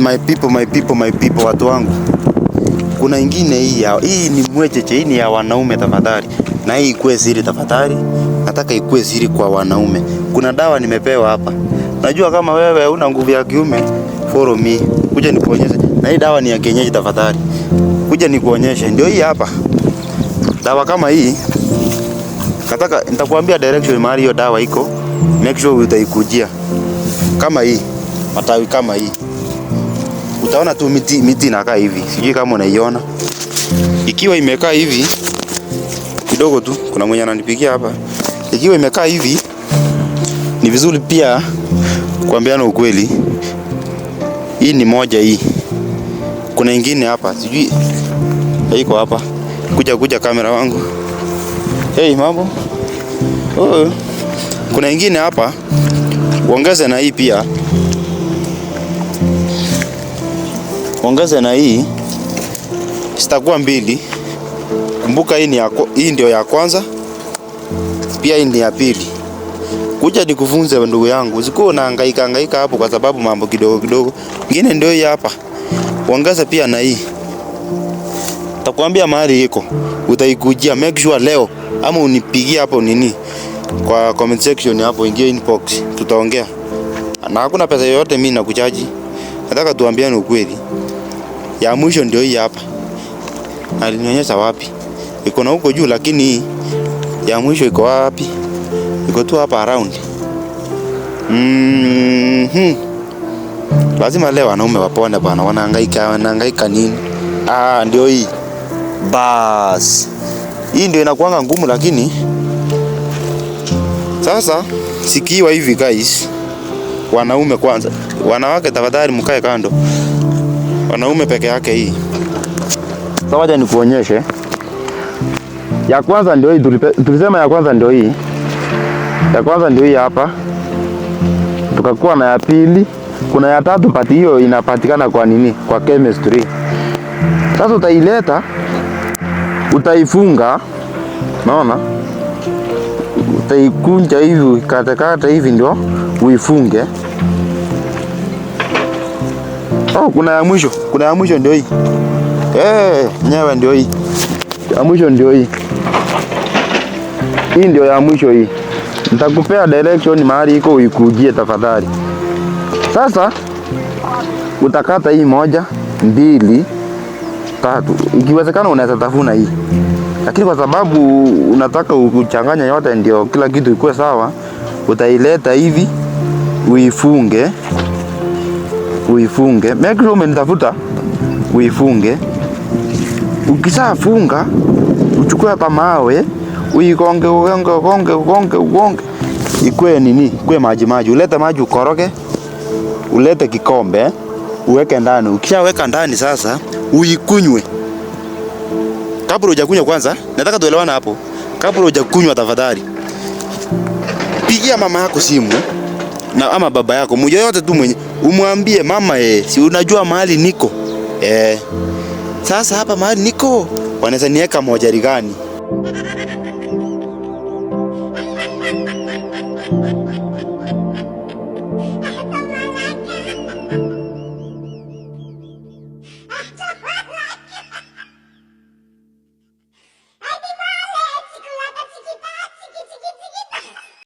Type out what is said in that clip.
my people, watu wangu. Kuna ingine hii ni mwecheche, hii ni ya wanaume tafadhali. Na hii ikuwe siri tafadhali. Nataka ikuwe siri kwa wanaume. Kuna dawa nimepewa hapa. Najua kama wewe una nguvu ya kiume, follow me. Kuja nikuonyeshe. Na hii dawa ni ya kienyeji tafadhali. Kuja nikuonyeshe. Ndio hii hapa. Dawa kama hii. Nitakwambia direction mahali hiyo dawa iko. Make sure utaikujia. Kama hii. Matawi kama hii. Utaona tu miti inakaa hivi. Sijui kama unaiona. Ikiwa imekaa hivi kidogo tu, kuna mwenye ananipigia hapa. Ikiwa imekaa hivi, ni vizuri pia kuambiana ukweli. Hii ni moja hii. Kuna ingine hapa, sijui haiko hapa. Kuja kamera wangu. Hey, mambo. Oh. Kuna ingine hapa. Ongeza na hii pia. Ongeza na hii. Sitakuwa mbili. Kumbuka hii ndio ya kwanza. Pia hii ni ya pili. Kuja nikufunze ndugu yangu. Usikuwa unahangaika hapo kwa sababu mambo kidogo. Ingine ndio hii hapa. Ongeza pia na hii. Takwambia mahali iko. Utaikujia. Make sure leo ama unipigie hapo nini. Kwa comment section hapo, ingia inbox. Tutaongea. Na hakuna pesa yoyote mimi nakuchaji. Nataka tuambiane ukweli. Ya mwisho ndio hii hapa. Alinionyesha wapi? Iko na huko juu, lakini ya mwisho iko wapi? Iko tu hapa around. Lazima leo wanaume wapone bwana, wanahangaika nini? Ndio hii. Bas. Hii ndio inakuanga ngumu, lakini sasa sikiwa hivi guys. Wanaume kwanza. Wanawake tafadhali mkae kando. Wanaume peke yake hii. Sasa wacha nikuonyeshe. Ya kwanza ndio hii, tulisema ya kwanza ndio hii. Ya kwanza ndio hii hapa. Tukakuwa na ya pili, kuna ya tatu, but hiyo inapatikana kwa nini? Kwa chemistry. Sasa utaileta, utaifunga. Unaona? Utaikunja hivi, kata hivi ndio uifunge. Kuna ya mwisho ndio hii. Nyewe ndio hii. Ya mwisho ndio hii. Hii ndio ya mwisho hii. Nitakupea direction mahali iko uikujie tafadhali. Sasa utakata hii 1, 2, 3. Ikiwezekana unaweza tafuna hii. Lakini kwa sababu unataka uchanganya yote ndio kila kitu ikuwe sawa, utaileta hivi, uifunge. Make sure umenitafuta. Uifunge. Ukishafunga, uchukue hapa mawe, uigonge. Ikue nini? Ikue maji. Ulete maji ukoroge. Ulete kikombe, uweke ndani. Ukishaweka ndani sasa, uikunywe. Kabla hujakunywa kwanza, nataka tuelewane hapo. Kabla hujakunywa tafadhali, pigia mama yako simu na ama baba yako, mmoja yote tu mwenye, umwambie mama, si unajua mahali niko? Sasa hapa mahali niko, wanaweza niweka mojari gani?